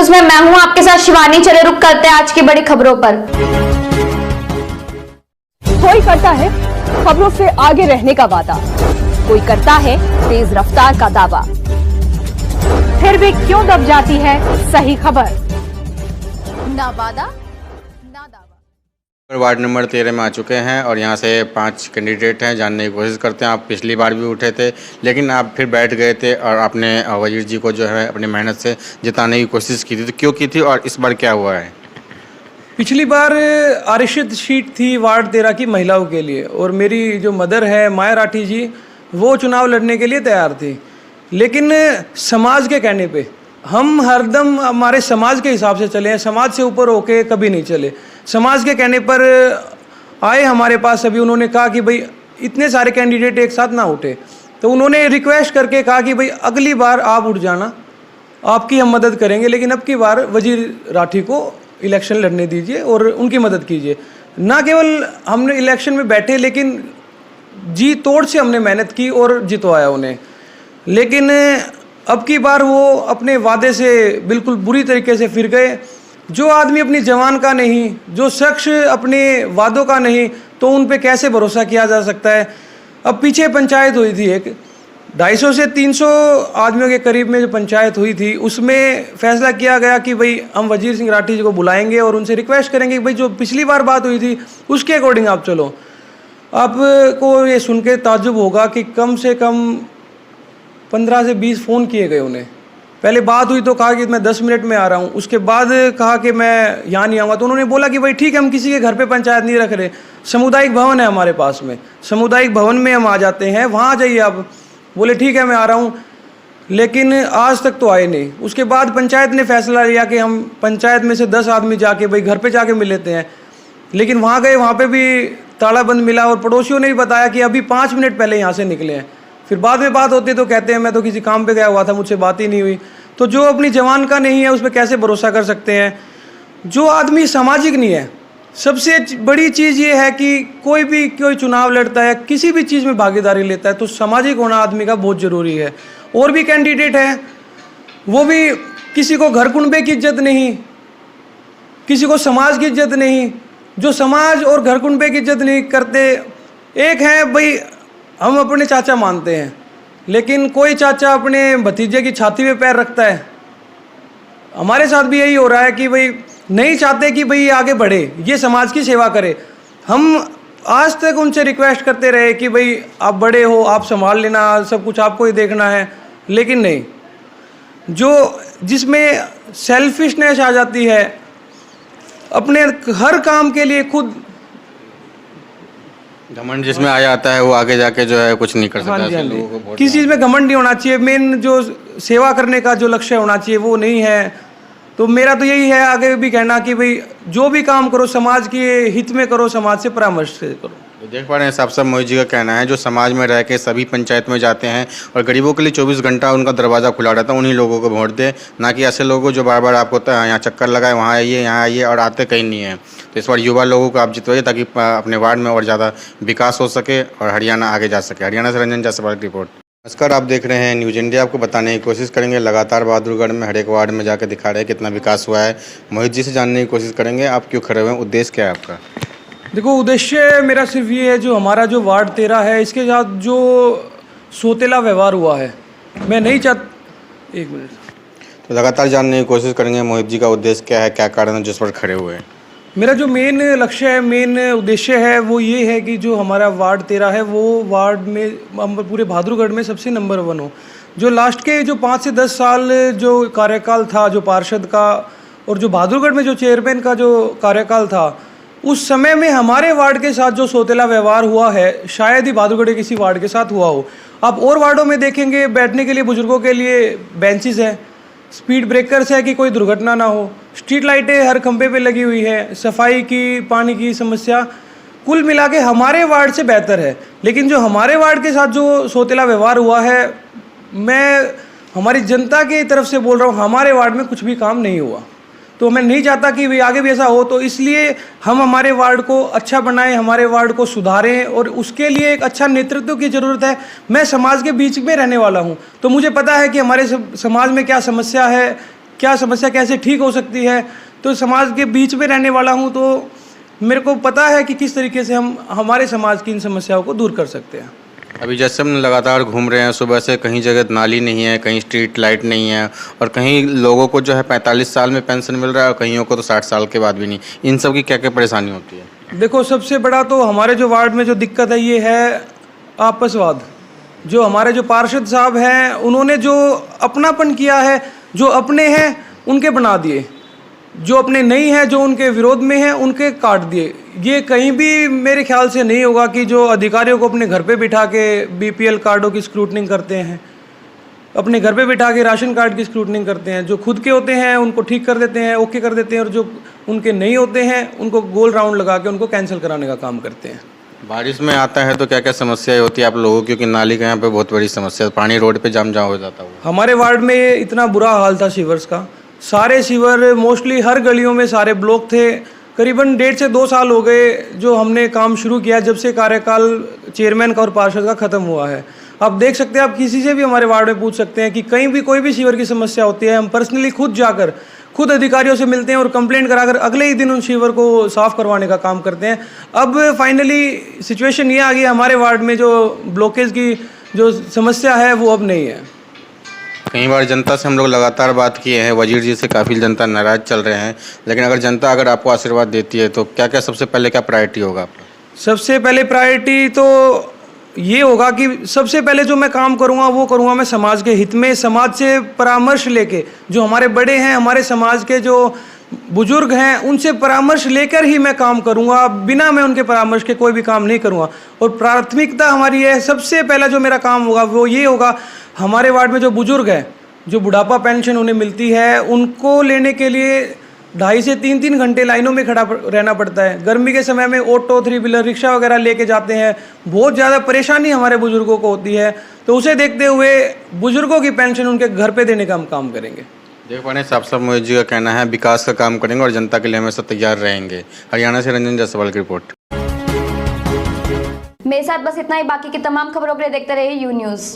News में मैं हूं आपके साथ शिवानी। चले रुक करते हैं आज की बड़ी खबरों पर। कोई करता है खबरों से आगे रहने का वादा, कोई करता है तेज रफ्तार का दावा, फिर भी क्यों दब जाती है सही खबर? ना वादा ना दावा। वार्ड नंबर 13 में आ चुके हैं और यहाँ से 5 कैंडिडेट हैं। जानने की कोशिश करते हैं। आप पिछली बार भी उठे थे लेकिन आप फिर बैठ गए थे और आपने वजीर जी को जो है अपनी मेहनत से जिताने की कोशिश की थी, तो क्यों की थी और इस बार क्या हुआ है? पिछली बार आरक्षित सीट थी वार्ड 13 की महिलाओं के लिए और मेरी जो मदर है माया राठी जी, वो चुनाव लड़ने के लिए तैयार थी। लेकिन समाज के कहने पे हम हरदम हमारे समाज के हिसाब से चले हैं, समाज से ऊपर होके कभी नहीं चले। समाज के कहने पर आए हमारे पास अभी, उन्होंने कहा कि भाई इतने सारे कैंडिडेट एक साथ ना उठे, तो उन्होंने रिक्वेस्ट करके कहा कि भाई अगली बार आप उठ जाना, आपकी हम मदद करेंगे, लेकिन अब की बार वजीर राठी को इलेक्शन लड़ने दीजिए और उनकी मदद कीजिए। ना केवल हमने इलेक्शन में बैठे लेकिन जी तोड़ से हमने मेहनत की और जितवाया उन्हें। लेकिन अब की बार वो अपने वादे से बिल्कुल बुरी तरीके से फिर गए। जो आदमी अपनी जवान का नहीं, जो शख्स अपने वादों का नहीं, तो उन पे कैसे भरोसा किया जा सकता है? अब पीछे पंचायत हुई थी एक 250 से 300 आदमियों के करीब में जो पंचायत हुई थी, उसमें फैसला किया गया कि भाई हम वजीर सिंह राठी जी को बुलाएंगे और उनसे रिक्वेस्ट करेंगे कि भाई जो पिछली बार बात हुई थी उसके अकॉर्डिंग आप चलो। आपको ये सुन के ताज्जुब होगा कि कम से कम 15 से 20 फ़ोन किए गए उन्हें। पहले बात हुई तो कहा कि मैं 10 मिनट में आ रहा हूँ, उसके बाद कहा कि मैं यहाँ नहीं आऊँगा। तो उन्होंने बोला कि भाई ठीक है, हम किसी के घर पे पंचायत नहीं रख रहे, सामुदायिक भवन है हमारे पास में, सामुदायिक भवन में हम आ जाते हैं, वहाँ आ जाइए आप। बोले ठीक है मैं आ रहा हूँ, लेकिन आज तक तो आए नहीं। उसके बाद पंचायत ने फैसला लिया कि हम पंचायत में से 10 आदमी जाके भाई घर पे जाके मिल लेते हैं। लेकिन वहाँ गए, वहाँ पे भी ताला बंद मिला और पड़ोसियों ने भी बताया कि अभी 5 मिनट पहले यहाँ से निकले हैं। फिर बाद में बात होती तो कहते हैं मैं तो किसी काम पे गया हुआ था, मुझसे बात ही नहीं हुई। तो जो अपनी जवान का नहीं है उस पर कैसे भरोसा कर सकते हैं? जो आदमी सामाजिक नहीं है, सबसे बड़ी चीज़ ये है कि कोई चुनाव लड़ता है, किसी भी चीज़ में भागीदारी लेता है, तो सामाजिक होना आदमी का बहुत ज़रूरी है। और भी कैंडिडेट हैं, वो भी किसी को घर कुनबे की इज्जत नहीं, किसी को समाज की इज्जत नहीं। जो समाज और घर कुनबे की इज्जत नहीं करते, एक है भाई हम अपने चाचा मानते हैं, लेकिन कोई चाचा अपने भतीजे की छाती पे पैर रखता है। हमारे साथ भी यही हो रहा है कि भाई नहीं चाहते कि भाई आगे बढ़े, ये समाज की सेवा करे। हम आज तक उनसे रिक्वेस्ट करते रहे कि भाई आप बड़े हो, आप संभाल लेना, सब कुछ आपको ही देखना है, लेकिन नहीं। जो जिसमें सेल्फिशनेस आ जाती है, अपने हर काम के लिए खुद घमंड जिसमें आ जाता है वो आगे जाके जो है कुछ नहीं कर सकता। किसी चीज़ में घमंड नहीं होना चाहिए। मेन जो सेवा करने का जो लक्ष्य होना चाहिए वो नहीं है। तो मेरा तो यही है आगे भी कहना कि भाई जो भी काम करो समाज के हित में करो, समाज से परामर्श से करो। तो देख पा रहे हैं साहब, सब मोहित जी का कहना है जो समाज में रह के सभी पंचायत में जाते हैं और गरीबों के लिए 24 घंटा उनका दरवाज़ा खुला रहता है, उन्हीं लोगों को वोट दे, ना कि ऐसे लोगों जो बार बार आपको यहाँ चक्कर लगाए, वहाँ आइए यहाँ आइए और आते कहीं नहीं है। तो इस बार युवा लोगों को आप जितवाइए ताकि अपने वार्ड में और ज़्यादा विकास हो सके और हरियाणा आगे जा सके। हरियाणा से रंजन जायसवाल की रिपोर्ट। नमस्कार, आप देख रहे हैं न्यूज़ इंडिया। आपको बताने की कोशिश करेंगे लगातार बहादुरगढ़ में हर एक वार्ड में जाकर दिखा रहे हैं कितना विकास हुआ है। मोहित जी से जानने की कोशिश करेंगे आप क्यों खड़े हुए हैं, उद्देश्य क्या है आपका? देखो, उद्देश्य मेरा सिर्फ ये है, जो हमारा जो वार्ड 13 है इसके साथ जो सोतेला व्यवहार हुआ है, मैं नहीं चाहता। एक मिनट। तो लगातार जानने की कोशिश करेंगे मोहित जी का उद्देश्य क्या है, क्या कारण है जिस पर खड़े हुए हैं। मेरा जो मेन लक्ष्य है, मेन उद्देश्य है वो ये है कि जो हमारा वार्ड 13 है वो वार्ड में पूरे बहादुरगढ़ में सबसे नंबर 1 हो। जो लास्ट के जो 5 से 10 साल जो कार्यकाल था जो पार्षद का और जो बहादुरगढ़ में जो चेयरमैन का जो कार्यकाल था, उस समय में हमारे वार्ड के साथ जो सोतेला व्यवहार हुआ है शायद ही बहादुरगढ़ के किसी वार्ड के साथ हुआ हो। आप और वार्डों में देखेंगे बैठने के लिए बुजुर्गों के लिए बेंचेस है, स्पीड ब्रेकर्स है कि कोई दुर्घटना ना हो, स्ट्रीट लाइटें हर खंभे पे लगी हुई है, सफाई की, पानी की समस्या कुल मिला के हमारे वार्ड से बेहतर है। लेकिन जो हमारे वार्ड के साथ जो सोतेला व्यवहार हुआ है, मैं हमारी जनता की तरफ से बोल रहा हूँ, हमारे वार्ड में कुछ भी काम नहीं हुआ। तो मैं नहीं चाहता कि भाई आगे भी ऐसा हो, तो इसलिए हम हमारे वार्ड को अच्छा बनाएं, हमारे वार्ड को सुधारें और उसके लिए एक अच्छा नेतृत्व की ज़रूरत है। मैं समाज के बीच में रहने वाला हूं, तो मुझे पता है कि हमारे समाज में क्या समस्या है, क्या समस्या कैसे ठीक हो सकती है। तो समाज के बीच में रहने वाला हूँ, तो मेरे को पता है कि किस तरीके से हम हमारे समाज की इन समस्याओं को दूर कर सकते हैं। अभी जैसे हम लगातार घूम रहे हैं सुबह से, कहीं जगह नाली नहीं है, कहीं स्ट्रीट लाइट नहीं है, और कहीं लोगों को जो है 45 साल में पेंशन मिल रहा है और कईयों को तो 60 साल के बाद भी नहीं। इन सब की क्या क्या परेशानी होती है? देखो, सबसे बड़ा तो हमारे जो वार्ड में जो दिक्कत है ये है आपसवाद। जो हमारे जो पार्षद साहब हैं उन्होंने जो अपनापन किया है, जो अपने हैं उनके बना दिए, जो अपने नहीं हैं, जो उनके विरोध में हैं उनके काट दिए। ये कहीं भी मेरे ख्याल से नहीं होगा कि जो अधिकारियों को अपने घर पे बिठा के बीपीएल कार्डों की स्क्रूटनिंग करते हैं, अपने घर पे बिठा के राशन कार्ड की स्क्रूटनिंग करते हैं। जो खुद के होते हैं उनको ठीक कर देते हैं, ओके कर देते हैं, और जो उनके नहीं होते हैं उनको गोल राउंड लगा के उनको कैंसिल कराने का काम करते हैं। बारिश में आता है तो क्या क्या समस्याएं होती है आप लोगों की? क्योंकि नाली का यहाँ पे बहुत बड़ी समस्या है, पानी रोड पे जाम हो जाता है। हमारे वार्ड में इतना बुरा हाल था सीवर्स का, सारे सीवर मोस्टली हर गलियों में सारे ब्लॉक थे। करीबन 1.5 से 2 साल हो गए जो हमने काम शुरू किया, जब से कार्यकाल चेयरमैन का और पार्षद का ख़त्म हुआ है। आप देख सकते हैं, आप किसी से भी हमारे वार्ड में पूछ सकते हैं कि कहीं भी कोई भी सीवर की समस्या होती है, हम पर्सनली खुद जाकर खुद अधिकारियों से मिलते हैं और कंप्लेंट कराकर अगले ही दिन उन सीवर को साफ़ करवाने का काम करते हैं। अब फाइनली सिचुएशन ये आ गई, हमारे वार्ड में जो ब्लॉकेज की जो समस्या है वो अब नहीं है। कई बार जनता से हम लोग लगातार बात किए हैं, वजीर जी से काफ़ी जनता नाराज़ चल रहे हैं, लेकिन अगर जनता अगर आपको आशीर्वाद देती है तो क्या क्या सबसे पहले क्या प्रायोरिटी होगा आपका? सबसे पहले प्रायोरिटी तो ये होगा कि सबसे पहले जो मैं काम करूँगा वो करूँगा मैं समाज के हित में, समाज से परामर्श लेके, जो हमारे बड़े हैं, हमारे समाज के जो बुजुर्ग हैं, उनसे परामर्श लेकर ही मैं काम करूँगा। बिना मैं उनके परामर्श के कोई भी काम नहीं करूँगा। और प्राथमिकता हमारी है, सबसे पहला जो मेरा काम होगा वो ये होगा, हमारे वार्ड में जो बुजुर्ग हैं, जो बुढ़ापा पेंशन उन्हें मिलती है, उनको लेने के लिए 2.5 से 3 घंटे लाइनों में खड़ा रहना पड़ता है। गर्मी के समय में ऑटो, 3 व्हीलर, रिक्शा वगैरह लेके जाते हैं, बहुत ज़्यादा परेशानी हमारे बुजुर्गों को होती है। तो उसे देखते हुए बुजुर्गों की पेंशन उनके घर पे देने का हम काम करेंगे। देख पा रहे हैं साहब मोहित जी का कहना है विकास का काम करेंगे और जनता के लिए हमेशा तैयार रहेंगे। हरियाणा से रंजन जायसवाल की रिपोर्ट। मेरे साथ बस इतना ही। बाकी की तमाम खबरों के लिए देखते रहिए यू न्यूज़।